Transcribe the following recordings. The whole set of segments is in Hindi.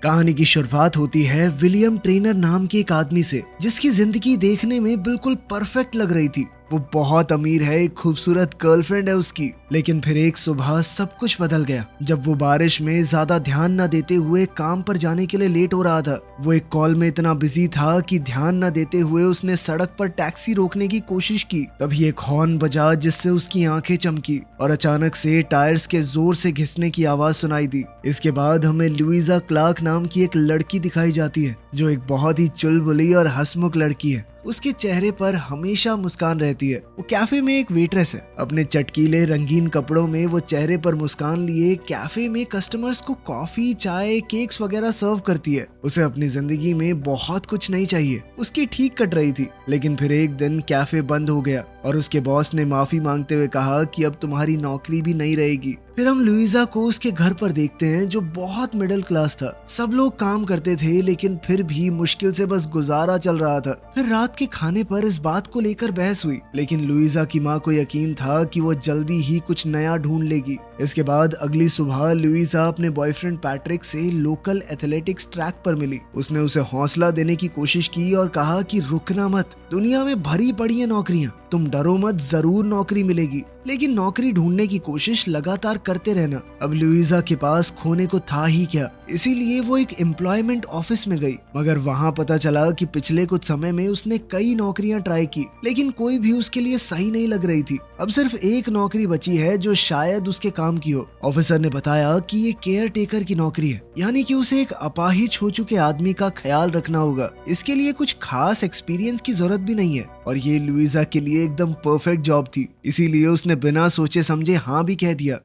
कहानी की शुरुआत होती है विलियम ट्रेनर नाम के एक आदमी से, जिसकी जिंदगी देखने में बिल्कुल परफेक्ट लग रही थी। वो बहुत अमीर है, एक खूबसूरत गर्लफ्रेंड है उसकी। लेकिन फिर एक सुबह सब कुछ बदल गया जब वो बारिश में ज्यादा ध्यान न देते हुए काम पर जाने के लिए लेट हो रहा था। वो एक कॉल में इतना बिजी था कि ध्यान न देते हुए उसने सड़क पर टैक्सी रोकने की कोशिश की। तभी एक हॉर्न बजा जिससे उसकी आंखें चमकी और अचानक से टायर्स के जोर से घिसने की आवाज सुनाई दी। इसके बाद हमें लुइजा क्लार्क नाम की एक लड़की दिखाई जाती है, जो एक बहुत ही चुलबुली और हंसमुख लड़की है। उसके चेहरे पर हमेशा मुस्कान रहती है। वो कैफे में एक वेट्रेस है। अपने चटकीले रंगीन कपड़ों में वो चेहरे पर मुस्कान लिए कैफे में कस्टमर्स को कॉफी, चाय, केक्स वगैरह सर्व करती है। उसे अपनी जिंदगी में बहुत कुछ नहीं चाहिए, उसकी ठीक कट रही थी। लेकिन फिर एक दिन कैफे बंद हो गया और उसके बॉस ने माफी मांगते हुए कहा कि अब तुम्हारी नौकरी भी नहीं रहेगी। फिर हम लुइजा को उसके घर पर देखते हैं, जो बहुत मिडिल क्लास था। सब लोग काम करते थे लेकिन फिर भी मुश्किल से बस गुजारा चल रहा था। फिर रात के खाने पर इस बात को लेकर बहस हुई, लेकिन लुइजा की माँ को यकीन था कि वो जल्दी ही कुछ नया ढूंढ लेगी। इसके बाद अगली सुबह लुइजा अपने बॉयफ्रेंड पैट्रिक से लोकल एथलेटिक्स ट्रैक पर मिली। उसने उसे हौसला देने की कोशिश की और कहा कि रुकना मत, दुनिया में भरी पड़ी है नौकरियां, तुम डरो मत, जरूर नौकरी मिलेगी। लेकिन नौकरी ढूंढने की कोशिश लगातार करते रहना। अब लुइजा के पास खोने को था ही क्या, इसीलिए वो एक एम्प्लॉयमेंट ऑफिस में गई। मगर वहाँ पता चला कि पिछले कुछ समय में उसने कई नौकरियां ट्राई की, लेकिन कोई भी उसके लिए सही नहीं लग रही थी। अब सिर्फ एक नौकरी बची है जो शायद उसके काम की हो। ऑफिसर ने बताया कि ये केयर टेकर की नौकरी है, यानी कि उसे एक अपाहिज हो चुके आदमी का ख्याल रखना होगा। इसके लिए कुछ खास एक्सपीरियंस की जरूरत भी नहीं है और ये लुइजा के लिए एकदम परफेक्ट जॉब थी। इसीलिए उसने बिना सोचे समझे हाँ भी कह दिया।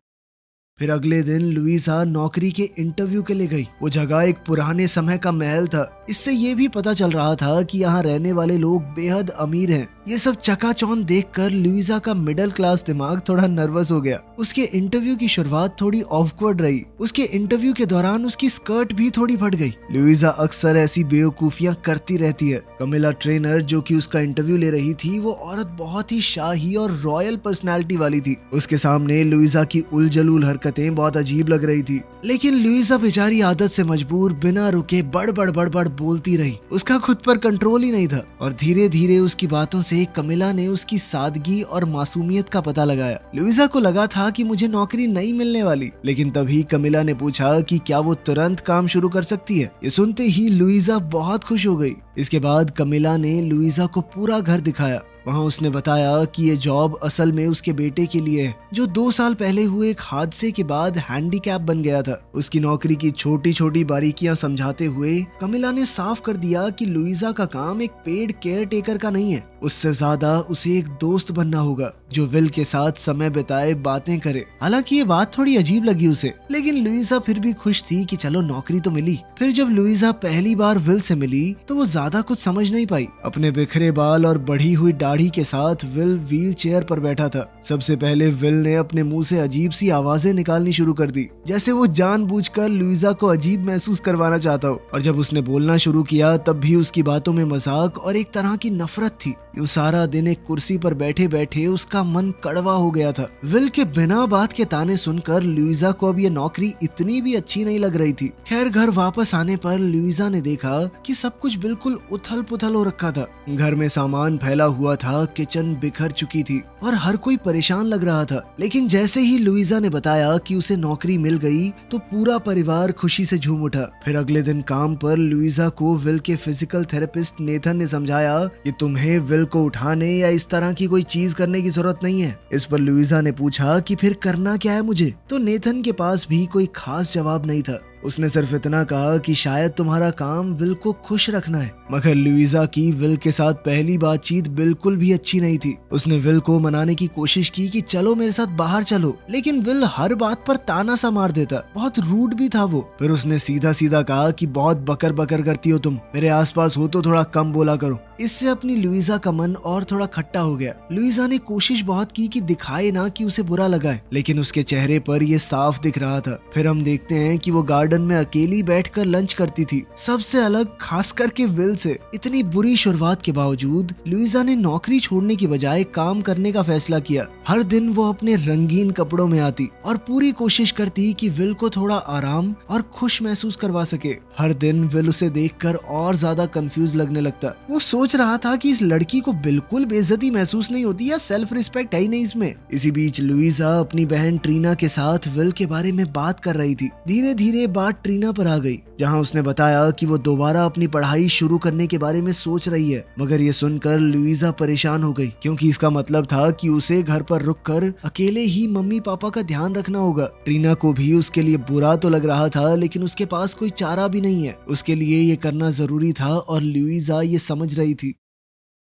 फिर अगले दिन लुइजा नौकरी के इंटरव्यू के लिए गई। वो जगह एक पुराने समय का महल था। इससे ये भी पता चल रहा था कि यहाँ रहने वाले लोग बेहद अमीर हैं। ये सब चकाचौंध देखकर लुइजा का मिडिल क्लास दिमाग थोड़ा नर्वस हो गया। उसके इंटरव्यू की शुरुआत थोड़ी ऑकवर्ड रही। उसके इंटरव्यू के दौरान उसकी स्कर्ट भी थोड़ी फट गई। लुइजा अक्सर ऐसी बेवकूफियां करती रहती है। कमिला ट्रेनर, जो कि उसका इंटरव्यू ले रही थी, वो औरत बहुत ही शाही और रॉयल पर्सनैलिटी वाली थी। उसके सामने लुइजा की उलझुल हरकतें बहुत अजीब लग रही थी। लेकिन लुइजा बेचारी आदत से मजबूर बिना रुके बड़ बोलती रही। उसका खुद पर कंट्रोल ही नहीं था और धीरे धीरे उसकी बातों से कमिला ने उसकी सादगी और मासूमियत का पता लगाया। लुइजा को लगा था कि मुझे नौकरी नहीं मिलने वाली, लेकिन तभी कमिला ने पूछा कि क्या वो तुरंत काम शुरू कर सकती है। ये सुनते ही लुइजा बहुत खुश हो गई। इसके बाद कमिला ने लुइजा को पूरा घर दिखाया। वहाँ उसने बताया कि ये जॉब असल में उसके बेटे के लिए है, जो 2 साल पहले हुए एक हादसे के बाद हैंडीकैप बन गया था। उसकी नौकरी की छोटी छोटी बारीकियां समझाते हुए कमिला ने साफ कर दिया कि लुइजा का काम एक पेड केयर टेकर का नहीं है। उससे ज्यादा उसे एक दोस्त बनना होगा जो विल के साथ समय बिताए, बातें करे। हालांकि ये बात थोड़ी अजीब लगी उसे, लेकिन लुइजा फिर भी खुश थी कि चलो नौकरी तो मिली। फिर जब लुइजा पहली बार विल से मिली तो वो ज्यादा कुछ समझ नहीं पाई। अपने बिखरे बाल और बढ़ी हुई दाढ़ी के साथ विल व्हील चेयर पर बैठा था। सबसे पहले विल ने अपने मुंह से अजीब सी आवाजें निकालनी शुरू कर दी, जैसे वो जानबूझकर लुइजा को अजीब महसूस करवाना चाहता हो। और जब उसने बोलना शुरू किया तब भी उसकी बातों में मजाक और एक तरह की नफरत थी। यूं सारा दिन एक कुर्सी पर बैठे बैठे उसका मन कड़वा हो गया था। विल के बिना बात के ताने सुनकर लुइजा को अब ये नौकरी इतनी भी अच्छी नहीं लग रही थी। खैर, घर वापस आने पर लुइजा ने देखा कि सब कुछ बिल्कुल उथल पुथल हो रखा था। घर में सामान फैला हुआ था, किचन बिखर चुकी थी और हर कोई परेशान लग रहा था। लेकिन जैसे ही लुइजा ने बताया कि उसे नौकरी मिल गई तो पूरा परिवार खुशी से झूम उठा। फिर अगले दिन काम पर लुइजा को विल के फिजिकल थेरेपिस्ट नेथन ने समझाया कि तुम्हें विल को उठाने या इस तरह की कोई चीज करने की जरूरत नहीं है। इस पर लुइजा ने पूछा कि फिर करना क्या है मुझे, तो नेथन के पास भी कोई खास जवाब नहीं था। उसने सिर्फ इतना कहा कि शायद तुम्हारा काम विल को खुश रखना है। मगर लुइजा की विल के साथ पहली बातचीत बिल्कुल भी अच्छी नहीं थी। उसने विल को मनाने की कोशिश की कि चलो मेरे साथ बाहर चलो, लेकिन विल हर बात पर ताना सा मार देता। बहुत रूड भी था वो। फिर उसने सीधा सीधा कहा कि बहुत बकर बकर करती हो तुम, मेरे आसपास हो तो थोड़ा कम बोला करो। इससे अपनी लुइजा का मन और थोड़ा खट्टा हो गया। लुइजा ने कोशिश बहुत की कि दिखाए ना कि उसे बुरा लगा है, लेकिन उसके चेहरे पर ये साफ दिख रहा था। फिर हम देखते हैं कि वो गार्डन गार्डन में अकेली बैठकर लंच करती थी, सबसे अलग, खास करके विल से। इतनी बुरी शुरुआत के बावजूद लुइजा ने नौकरी छोड़ने की बजाय काम करने का फैसला किया। हर दिन वो अपने रंगीन कपड़ों में आती और पूरी कोशिश करती कि विल को थोड़ा आराम और खुश महसूस करवा सके। हर दिन विल उसे देखकर और ज्यादा कंफ्यूज लगने लगता। वो सोच रहा था कि इस लड़की को बिल्कुल बेइज्जती महसूस नहीं होती या सेल्फ रिस्पेक्ट है ही नहीं इसमें। इसी बीच लुइजा अपनी बहन ट्रीना के साथ विल के बारे में बात कर रही थी। धीरे धीरे बात ट्रीना पर आ गई, जहां उसने बताया कि वो दोबारा अपनी पढ़ाई शुरू करने के बारे में सोच रही है। मगर ये सुनकर लुइजा परेशान हो गई, क्योंकि इसका मतलब था कि उसे घर पर रुककर अकेले ही मम्मी पापा का ध्यान रखना होगा। ट्रीना को भी उसके लिए बुरा तो लग रहा था, लेकिन उसके पास कोई चारा भी नहीं है। उसके लिए ये करना जरूरी था और लुइजा ये समझ रही थी।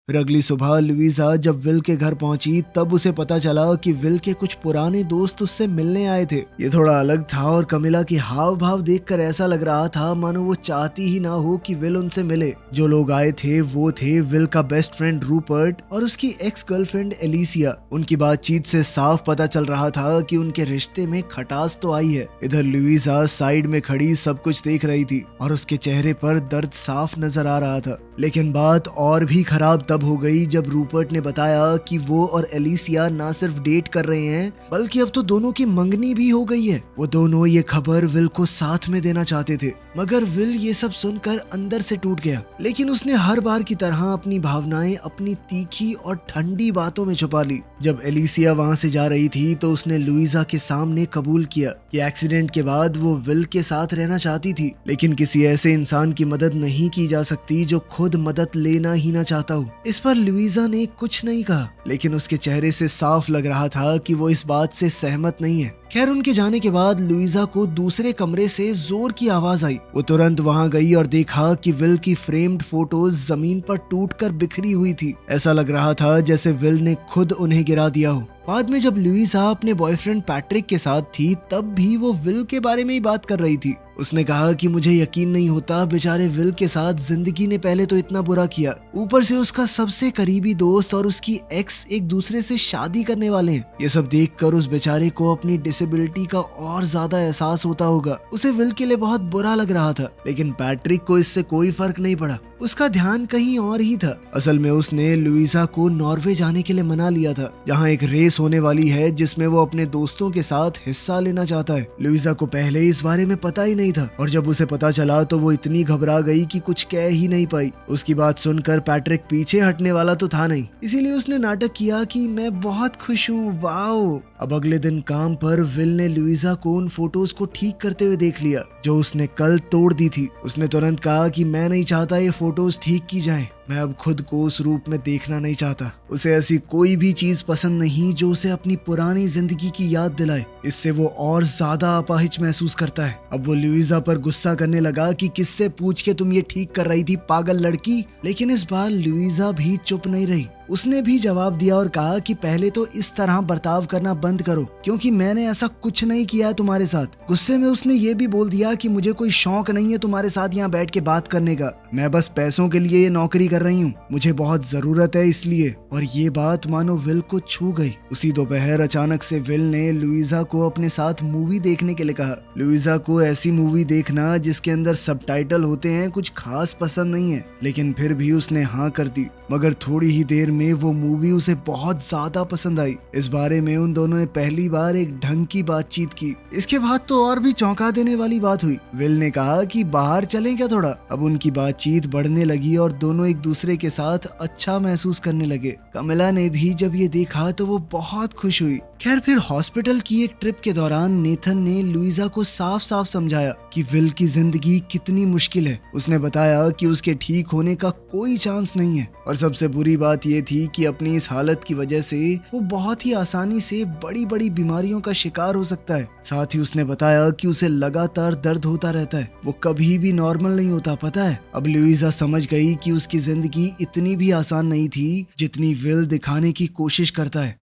फिर अगली सुबह लुइजा जब विल के घर पहुंची, तब उसे पता चला कि विल के कुछ पुराने दोस्त उससे मिलने आए थे। ये थोड़ा अलग था और कमिला की हाव भाव देखकर ऐसा लग रहा था मानो वो चाहती ही ना हो कि विल उनसे मिले। जो लोग आए थे वो थे विल का बेस्ट फ्रेंड रूपर्ट और उसकी एक्स गर्लफ्रेंड एलिसिया। उनकी बातचीत से साफ पता चल रहा था कि उनके रिश्ते में खटास तो आई है। इधर लुइजा साइड में खड़ी सब कुछ देख रही थी और उसके चेहरे पर दर्द साफ नजर आ रहा था। लेकिन बात और भी खराब तब हो गई जब रूपर्ट ने बताया कि वो और एलिसिया ना सिर्फ डेट कर रहे हैं, बल्कि अब तो दोनों की मंगनी भी हो गई है। वो दोनों ये खबर विल को साथ में देना चाहते थे, मगर विल ये सब सुनकर अंदर से टूट गया। लेकिन उसने हर बार की तरह अपनी भावनाएं अपनी तीखी और ठंडी बातों में छुपा ली। जब एलिसिया वहां से जा रही थी तो उसने लुइजा के सामने कबूल किया कि एक्सीडेंट के बाद वो विल के साथ रहना चाहती थी, लेकिन किसी ऐसे इंसान की मदद नहीं की जा सकती जो खुद मदद लेना ही ना चाहता हो। इस पर लुइजा ने कुछ नहीं कहा, लेकिन उसके चेहरे से साफ लग रहा था कि वो इस बात से सहमत नहीं है। खैर, उनके जाने के बाद लुइजा को दूसरे कमरे से जोर की आवाज आई। वो तुरंत वहां गई और देखा कि विल की फ्रेम्ड फोटोज जमीन पर टूटकर बिखरी हुई थी। ऐसा लग रहा था जैसे विल ने खुद उन्हें गिरा दिया हो। बाद में जब लुइजा अपने बॉयफ्रेंड पैट्रिक के साथ थी, तब भी वो विल के बारे में ही बात कर रही थी। उसने कहा कि मुझे यकीन नहीं होता, बेचारे विल के साथ जिंदगी ने पहले तो इतना बुरा किया, ऊपर से उसका सबसे करीबी दोस्त और उसकी एक्स एक दूसरे से शादी करने वाले हैं। ये सब देखकर उस बेचारे को अपनी डिसेबिलिटी का और ज्यादा एहसास होता होगा। उसे विल के लिए बहुत बुरा लग रहा था, लेकिन पैट्रिक को इससे कोई फर्क नहीं पड़ा। उसका ध्यान कहीं और ही था। असल में उसने लुइजा को नॉर्वे जाने के लिए मना लिया था, जहाँ एक रेस होने वाली है जिसमें वो अपने दोस्तों के साथ हिस्सा लेना चाहता है। लुइजा को पहले इस बारे में पता ही नहीं था, और जब उसे पता चला तो वो इतनी घबरा गई कि कुछ कह ही नहीं पाई। उसकी बात सुनकर पैट्रिक पीछे हटने वाला तो था नहीं, इसीलिए उसने नाटक किया कि मैं बहुत खुश हूँ, वाओ। अब अगले दिन काम पर विल ने लुइजा को उन फोटोज को ठीक करते हुए देख लिया जो उसने कल तोड़ दी थी। उसने तुरंत कहा कि मैं नहीं चाहता ये फोटोज ठीक की जाएं। मैं अब खुद को उस रूप में देखना नहीं चाहता। उसे ऐसी कोई भी चीज पसंद नहीं जो उसे अपनी पुरानी जिंदगी की याद दिलाए। इससे वो और ज्यादा अपाहिज महसूस करता है। अब वो लुइजा पर गुस्सा करने लगा कि किससे पूछ के तुम ये ठीक कर रही थी, पागल लड़की। लेकिन इस बार लुइजा भी चुप नहीं रही। उसने भी जवाब दिया और कहा कि पहले तो इस तरह बर्ताव करना बंद करो, क्योंकि मैंने ऐसा कुछ नहीं किया है तुम्हारे साथ। गुस्से में उसने ये भी बोल दिया कि मुझे कोई शौक नहीं है तुम्हारे साथ यहाँ बैठ के बात करने का, मैं बस पैसों के लिए ये नौकरी कर रही हूँ, मुझे बहुत जरूरत है इसलिए। और ये बात मानो विल को छू गई। उसी दोपहर अचानक से विल ने लुइजा को अपने साथ मूवी देखने के लिए कहा। लुइजा को ऐसी मूवी देखना जिसके अंदर सबटाइटल होते हैं कुछ खास पसंद नहीं है, लेकिन फिर भी उसने हाँ कर दी। मगर थोड़ी ही देर में वो मूवी उसे बहुत ज्यादा पसंद आई। इस बारे में उन दोनों ने पहली बार एक ढंग की बातचीत की। इसके बाद तो और भी चौंका देने वाली बात हुई। विल ने कहा कि बाहर चलें क्या थोड़ा। अब उनकी बातचीत बढ़ने लगी और दोनों एक दूसरे के साथ अच्छा महसूस करने लगे। कमिला ने भी जब ये देखा तो वो बहुत खुश हुई। खैर, फिर हॉस्पिटल की एक ट्रिप के दौरान नेथन ने लुइजा को साफ साफ समझाया कि विल की जिंदगी कितनी मुश्किल है। उसने बताया कि उसके ठीक होने का कोई चांस नहीं है, और सबसे बुरी बात ये थी कि अपनी इस हालत की वजह से वो बहुत ही आसानी से बड़ी बड़ी बीमारियों का शिकार हो सकता है। साथ ही उसने बताया कि उसे लगातार दर्द होता रहता है, वो कभी भी नॉर्मल नहीं होता, पता है। अब लुइजा समझ गई कि उसकी जिंदगी इतनी भी आसान नहीं थी जितनी विल दिखाने की कोशिश करता है।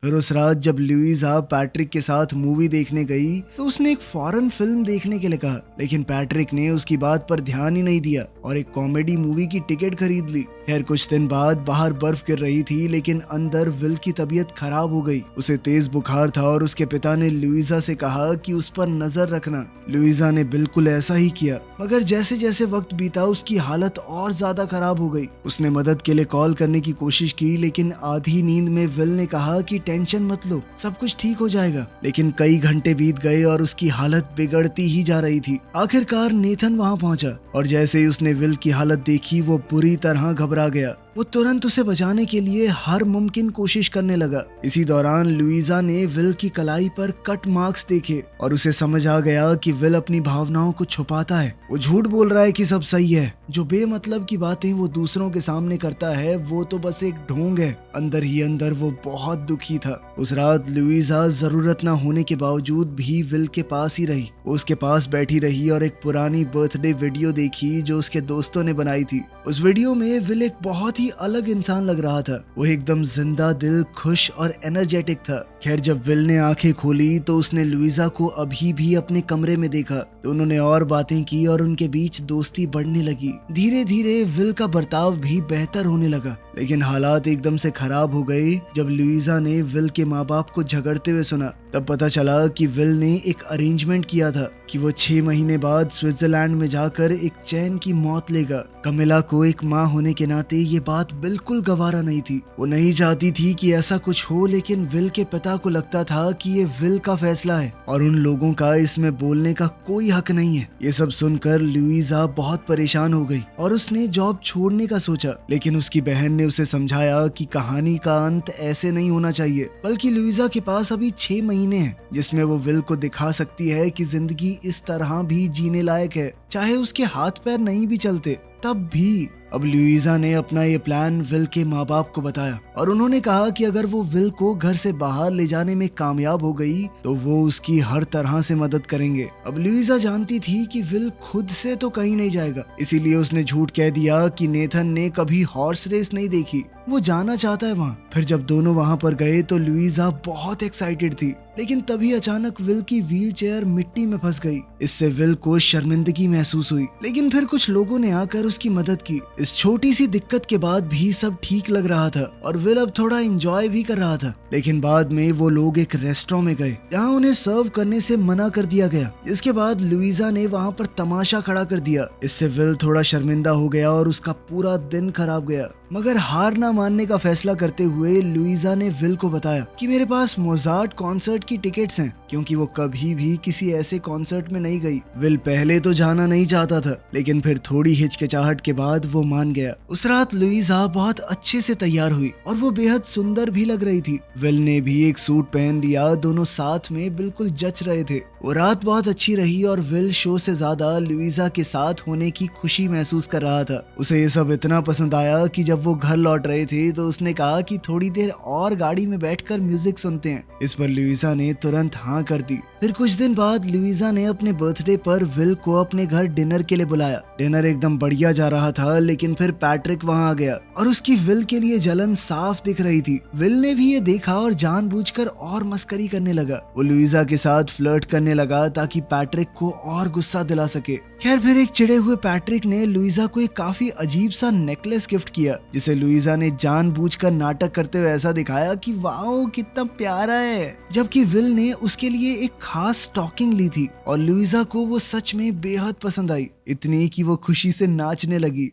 फिर उस रात जब लुइजा पैट्रिक के साथ मूवी देखने गई तो उसने एक फॉरेन फिल्म देखने के लिए कहा, लेकिन पैट्रिक ने उसकी बात पर ध्यान ही नहीं दिया और एक कॉमेडी मूवी की टिकट खरीद ली। खैर कुछ दिन बाद बाहर बर्फ गिर रही थी, लेकिन अंदर विल की तबीयत खराब हो गई। उसे तेज बुखार था और उसके पिता ने लुइजा से कहा कि उस पर नजर रखना। लुइजा ने बिल्कुल ऐसा ही किया, मगर जैसे जैसे वक्त बीता उसकी हालत और ज्यादा खराब हो गई। उसने मदद के लिए कॉल करने की कोशिश की, लेकिन आधी नींद में विल ने कहा कि टेंशन मत लो, सब कुछ ठीक हो जाएगा। लेकिन कई घंटे बीत गए और उसकी हालत बिगड़ती ही जा रही थी। आखिरकार नेथन वहां पहुंचा और जैसे ही उसने विल की हालत देखी वो बुरी तरह घबरा गया। वो तुरंत उसे बचाने के लिए हर मुमकिन कोशिश करने लगा। इसी दौरान लुइजा ने विल की कलाई पर कट मार्क्स देखे और उसे समझ आ गया कि विल अपनी भावनाओं को छुपाता है। वो झूठ बोल रहा है कि सब सही है। जो बेमतलब की बातें वो दूसरों के सामने करता है वो तो बस एक ढोंग है। अंदर ही अंदर वो बहुत दुखी था। उस रात लुइजा जरूरत न होने के बावजूद भी विल के पास ही रही। वो उसके पास बैठी रही और एक पुरानी बर्थडे वीडियो देखी जो उसके दोस्तों ने बनाई थी। उस वीडियो में विल एक बहुत ही अलग इंसान लग रहा था। वो एकदम जिंदा दिल, खुश और एनर्जेटिक था। खैर जब विल ने आंखें खोली तो उसने लुइजा को अभी भी अपने कमरे में देखा। दोनों ने और बातें की और उनके बीच दोस्ती बढ़ने लगी। धीरे धीरे विल का बर्ताव भी बेहतर होने लगा, लेकिन हालात एकदम से खराब हो गए जब लुइजा ने विल के माँ बाप को झगड़ते हुए सुना। तब पता चला कि विल ने एक अरेंजमेंट किया था कि वो 6 महीने बाद स्विट्जरलैंड में जाकर एक चैन की मौत लेगा। कमिला को एक माँ होने के नाते ये बात बिल्कुल गवारा नहीं थी। वो नहीं चाहती थी कि ऐसा कुछ हो, लेकिन विल के पिता को लगता था कि ये विल का फैसला है और उन लोगों का इसमें बोलने का कोई हक नहीं है। ये सब सुनकर लुइजा बहुत परेशान हो गई और उसने जॉब छोड़ने का सोचा, लेकिन उसकी बहन ने उसे समझाया कि कहानी का अंत ऐसे नहीं होना चाहिए, बल्कि लुइजा के पास अभी 6 महीने हैं जिसमें वो विल को दिखा सकती है कि जिंदगी इस तरह भी जीने लायक है, चाहे उसके हाथ पैर नहीं भी चलते तब भी। अब लुइजा ने अपना ये प्लान विल के माँ बाप को बताया और उन्होंने कहा कि अगर वो विल को घर से बाहर ले जाने में कामयाब हो गई तो वो उसकी हर तरह से मदद करेंगे। अब लुइजा जानती थी कि विल खुद से तो कहीं नहीं जाएगा, इसीलिए उसने झूठ कह दिया कि नेथन ने कभी हॉर्स रेस नहीं देखी, वो जाना चाहता है वहाँ। फिर जब दोनों वहाँ पर गए तो लुइजा बहुत एक्साइटेड थी, लेकिन तभी अचानक विल की व्हील चेयर मिट्टी में फंस गई। इससे विल को शर्मिंदगी महसूस हुई, लेकिन फिर कुछ लोगों ने आकर उसकी मदद की। इस छोटी सी दिक्कत के बाद भी सब ठीक लग रहा था और विल अब थोड़ा एंजॉय भी कर रहा था। लेकिन बाद में वो लोग एक रेस्टोरेंट में गए जहाँ उन्हें सर्व करने से मना कर दिया गया, जिसके बाद लुइजा ने वहाँ पर तमाशा खड़ा कर दिया। इससे विल थोड़ा शर्मिंदा हो गया और उसका पूरा दिन खराब गया। मगर हार ना मानने का फैसला करते हुए लुइजा ने विल को बताया कि मेरे पास मोजार्ट कॉन्सर्ट की टिकट्स हैं, क्योंकि वो कभी भी किसी ऐसे कॉन्सर्ट में नहीं गई। विल पहले तो जाना नहीं चाहता था, लेकिन फिर थोड़ी हिचकिचाहट के बाद वो मान गया। उस रात लुइजा बहुत अच्छे से तैयार हुई और वो बेहद सुंदर भी लग रही थी। विल ने भी एक सूट पहन लिया, दोनों साथ में बिल्कुल जच रहे थे। वो रात बहुत अच्छी रही और विल शो से ज्यादा लुइजा के साथ होने की खुशी महसूस कर रहा था। उसे ये सब इतना पसंद आया कि जब वो घर लौट रहे थे तो उसने कहा कि थोड़ी देर और गाड़ी में बैठकर म्यूजिक सुनते हैं। इस पर लुइजा ने तुरंत हाँ कर दी। फिर कुछ दिन बाद लुइजा ने अपने बर्थडे पर विल को अपने घर डिनर के लिए बुलाया। डिनर एकदम बढ़िया जा रहा था, लेकिन फिर पैट्रिक वहाँ आ गया और उसकी विल के लिए जलन साफ दिख रही थी। विल ने भी ये देखा और जानबूझकर और मस्करी करने लगा। वो लुइजा के साथ फ्लर्ट करने लगा ताकि पैट्रिक को और गुस्सा दिला सके। खैर फिर एक चिढ़े हुए पैट्रिक ने लुइजा को एक काफी अजीब सा नेकलेस गिफ्ट किया, जिसे लुइजा ने जानबूझकर नाटक करते हुए ऐसा दिखाया कि वाओ कितना प्यारा है, जबकि विल ने उसके लिए एक खास स्टॉकिंग ली थी और लुइजा को वो सच में बेहद पसंद आई, इतनी कि वो खुशी से नाचने लगी।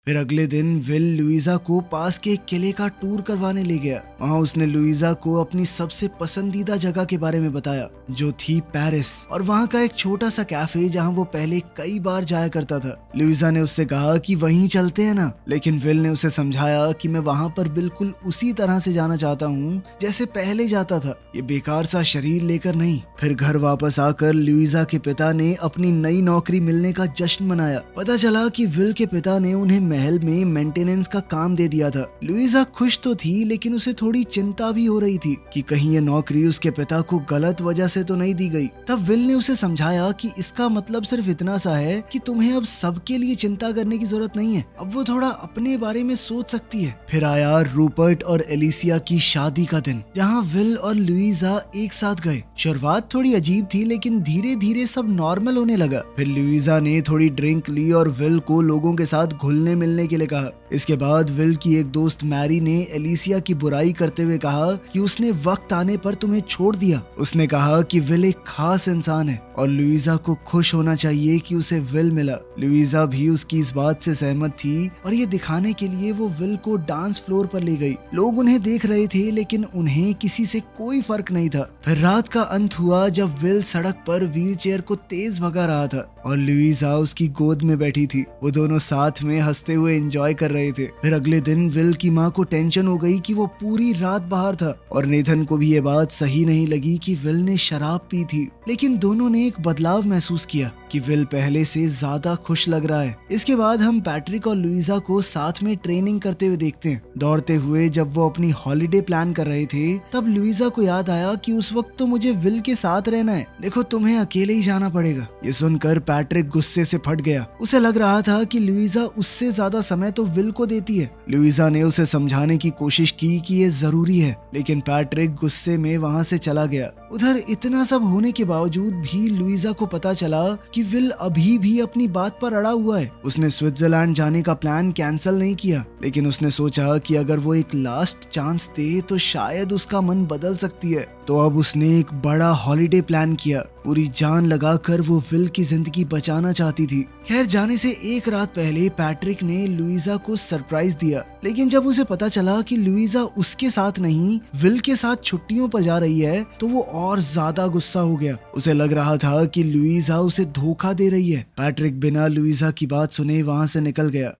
फिर अगले दिन विल लुइजा को पास के एक किले का टूर करवाने ले गया। वहाँ उसने लुइजा को अपनी सबसे पसंदीदा जगह के बारे में बताया, जो थी पेरिस, और वहाँ का एक छोटा सा कैफे जहाँ वो पहले कई बार जाया करता था। लुइजा ने उससे कहा कि वहीं चलते हैं ना, लेकिन विल ने उसे समझाया कि मैं वहाँ पर बिल्कुल उसी तरह से जाना चाहता हूँ जैसे पहले जाता था, ये बेकार सा शरीर लेकर नहीं। फिर घर वापस आकर लुइजा के पिता ने अपनी नई नौकरी मिलने का जश्न मनाया। पता चला कि विल के पिता ने उन्हें महल में मेंटेनेंस का काम दे दिया था। लुइजा खुश तो थी, लेकिन उसे थोड़ी चिंता भी हो रही थी कि कहीं ये नौकरी उसके पिता को गलत वजह से तो नहीं दी गई। तब विल ने उसे समझाया कि इसका मतलब सिर्फ इतना सा है कि तुम्हें अब सबके लिए चिंता करने की जरूरत नहीं है, अब वो थोड़ा अपने बारे में सोच सकती है। फिर आया रूपर्ट और एलिसिया की शादी का दिन, जहाँ विल और लुइजा एक साथ गए। शुरुआत थोड़ी अजीब थी, लेकिन धीरे धीरे सब नॉर्मल होने लगा। फिर लुइजा ने थोड़ी ड्रिंक ली और विल को लोगों के साथ घुलने मिलने के लिए कहा। इसके बाद विल की एक दोस्त मैरी ने एलिसिया की बुराई करते हुए कहा कि उसने वक्त आने पर तुम्हें छोड़ दिया। उसने कहा कि विल एक खास इंसान है और लुइजा को खुश होना चाहिए कि उसे विल मिला। लुइजा भी उसकी इस बात से सहमत थी और ये दिखाने के लिए वो विल को डांस फ्लोर पर ले गई। लोग उन्हें देख रहे थे लेकिन उन्हें किसी से कोई फर्क नहीं था। फिर रात का अंत हुआ जब विल सड़क पर व्हीलचेयर को तेज भगा रहा था और लुइजा उसकी गोद में बैठी थी। वो दोनों साथ में हंसते हुए एंजॉय कर रहे थे। फिर अगले दिन विल की माँ को टेंशन हो गई कि वो पूरी रात बाहर था और नेथन को भी ये बात सही नहीं लगी कि विल ने शराब पी थी। लेकिन दोनों ने एक बदलाव महसूस किया कि विल पहले से ज्यादा खुश लग रहा है। इसके बाद हम पैट्रिक और लुइजा को साथ में ट्रेनिंग करते हुए देखते हैं। दौड़ते हुए जब वो अपनी हॉलिडे प्लान कर रहे थे तब लुइजा को याद आया कि उस वक्त तो मुझे विल के साथ रहना है, देखो तुम्हें अकेले ही जाना पड़ेगा। ये सुनकर पैट्रिक गुस्से से फट गया। उसे लग रहा था कि लुइजा उससे ज्यादा समय तो विल को देती है। लुइजा ने उसे समझाने की कोशिश की कि ये जरूरी है, लेकिन पैट्रिक गुस्से में वहाँ से चला गया। उधर इतना सब होने के बावजूद भी लुइजा को पता चला कि विल अभी भी अपनी बात पर अड़ा हुआ है। उसने स्विट्जरलैंड जाने का प्लान कैंसिल नहीं किया, लेकिन उसने सोचा कि अगर वो एक लास्ट चांस दे तो शायद उसका मन बदल सकती है। तो अब उसने एक बड़ा हॉलिडे प्लान किया। पूरी जान लगाकर वो विल की जिंदगी बचाना चाहती थी। खैर जाने से एक रात पहले पैट्रिक ने लुइजा को सरप्राइज दिया, लेकिन जब उसे पता चला कि लुइजा उसके साथ नहीं विल के साथ छुट्टियों पर जा रही है तो वो और ज्यादा गुस्सा हो गया। उसे लग रहा था कि लुइजा उसे धोखा दे रही है। पैट्रिक बिना लुइजा की बात सुने वहां से निकल गया।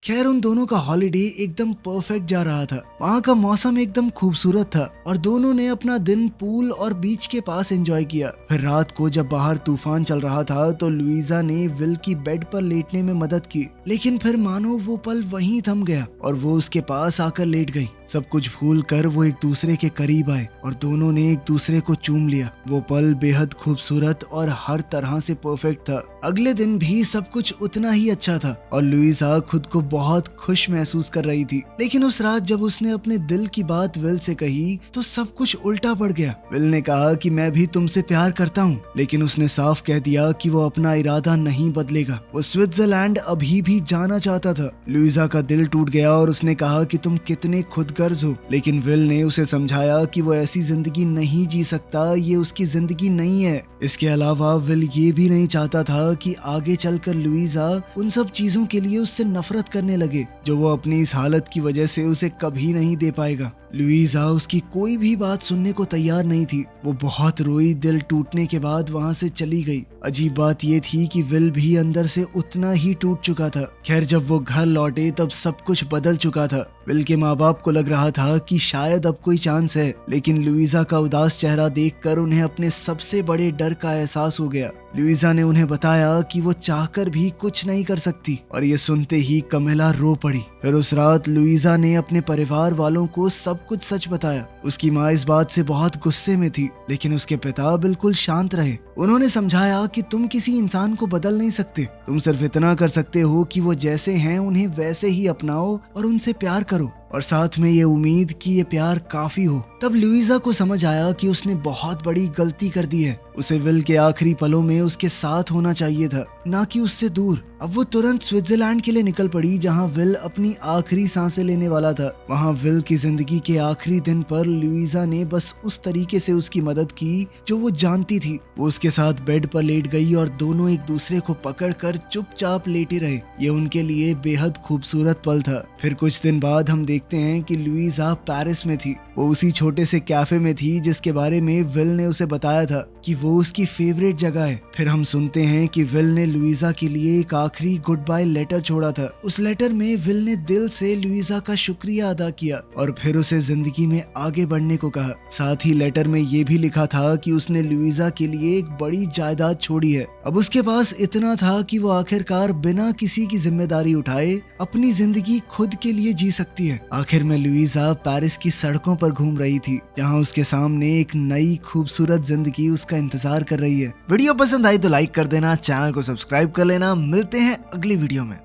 खैर उन दोनों का हॉलिडे एकदम परफेक्ट जा रहा था। वहाँ का मौसम एकदम खूबसूरत था और दोनों ने अपना दिन पूल और बीच के पास एंजॉय किया। फिर रात को जब बाहर तूफान चल रहा था तो लुइजा ने विल की बेड पर लेटने में मदद की, लेकिन फिर मानो वो पल वहीं थम गया और वो उसके पास आकर लेट गई। सब कुछ भूल कर वो एक दूसरे के करीब आए और दोनों ने एक दूसरे को चूम लिया। वो पल बेहद खूबसूरत और हर तरह से परफेक्ट था। अगले दिन भी सब कुछ उतना ही अच्छा था और लुइजा खुद को बहुत खुश महसूस कर रही थी। लेकिन उस रात जब उसने अपने दिल की बात विल से कही तो सब कुछ उल्टा पड़ गया। विल ने कहा कि मैं भी तुमसे प्यार करता हूँ, लेकिन उसने साफ कह दिया कि वो अपना इरादा नहीं बदलेगा। वो स्विट्जरलैंड अभी भी जाना चाहता था। लुइजा का दिल टूट गया और उसने कहा कि तुम कितने खुदगर्ज हो, लेकिन विल ने उसे समझाया कि वो ऐसी जिंदगी नहीं जी सकता, ये उसकी जिंदगी नहीं है। इसके अलावा विल ये भी नहीं चाहता था कि आगे चलकर लुइजा उन सब चीजों के लिए उससे नफरत करने लगे जो वो अपनी इस हालत की वजह से उसे कभी नहीं दे पाएगा। लुइजा उसकी कोई भी बात सुनने को तैयार नहीं थी। वो बहुत रोई, दिल टूटने के बाद वहाँ से चली गई। अजीब बात ये थी कि विल भी अंदर से उतना ही टूट चुका था। खैर जब वो घर लौटे तब सब कुछ बदल चुका था। विल के माँ बाप को लग रहा था कि शायद अब कोई चांस है, लेकिन लुइजा का उदास चेहरा देखकर उन्हें अपने सबसे बड़े डर का एहसास हो गया। लुइजा ने उन्हें बताया कि वो चाहकर भी कुछ नहीं कर सकती और ये सुनते ही कमेला रो पड़ी। फिर उस रात लुइजा ने अपने परिवार वालों को सब कुछ सच बताया। उसकी माँ इस बात से बहुत गुस्से में थी, लेकिन उसके पिता बिल्कुल शांत रहे। उन्होंने समझाया कि तुम किसी इंसान को बदल नहीं सकते, तुम सिर्फ इतना कर सकते हो कि वो जैसे हैं उन्हें वैसे ही अपनाओ और उनसे प्यार करो, और साथ में ये उम्मीद कि ये प्यार काफी हो। तब लुइजा को समझ आया कि उसने बहुत बड़ी गलती कर दी है। उसे विल के आखिरी पलों में उसके साथ होना चाहिए था, ना कि उससे दूर। अब वो तुरंत स्विट्जरलैंड के लिए निकल पड़ी जहां विल अपनी आखिरी सांसें लेने वाला था। वहां विल की जिंदगी के आखिरी दिन पर लुइजा ने बस उस तरीके से उसकी मदद की जो वो जानती थी। वो उसके साथ बेड पर लेट गई और दोनों एक दूसरे को पकड़कर चुपचाप लेटे रहे। ये उनके लिए बेहद खूबसूरत पल था। फिर कुछ दिन बाद हम देखते हैं कि लुइजा पेरिस में थी। वो उसी छोटे से कैफे में थी जिसके बारे में विल ने उसे बताया था कि वो उसकी फेवरेट जगह है। फिर हम सुनते हैं कि विल ने लुइजा के लिए एक आखिरी गुड बाय लेटर छोड़ा था। उस लेटर में विल ने दिल से लुइजा का शुक्रिया अदा किया और फिर उसे जिंदगी में आगे बढ़ने को कहा। साथ ही लेटर में ये भी लिखा था कि उसने लुइजा के लिए एक बड़ी जायदाद छोड़ी है। अब उसके पास इतना था कि वो आखिरकार बिना किसी की जिम्मेदारी उठाए अपनी जिंदगी खुद के लिए जी सकती है। आखिर में लुइजा पेरिस की सड़कों पर घूम रही थी, जहां उसके सामने एक नई खूबसूरत जिंदगी उसका इंतजार कर रही है। वीडियो पसंद आई तो लाइक कर देना, चैनल को सब्सक्राइब कर लेना। मिलते हैं अगली वीडियो में।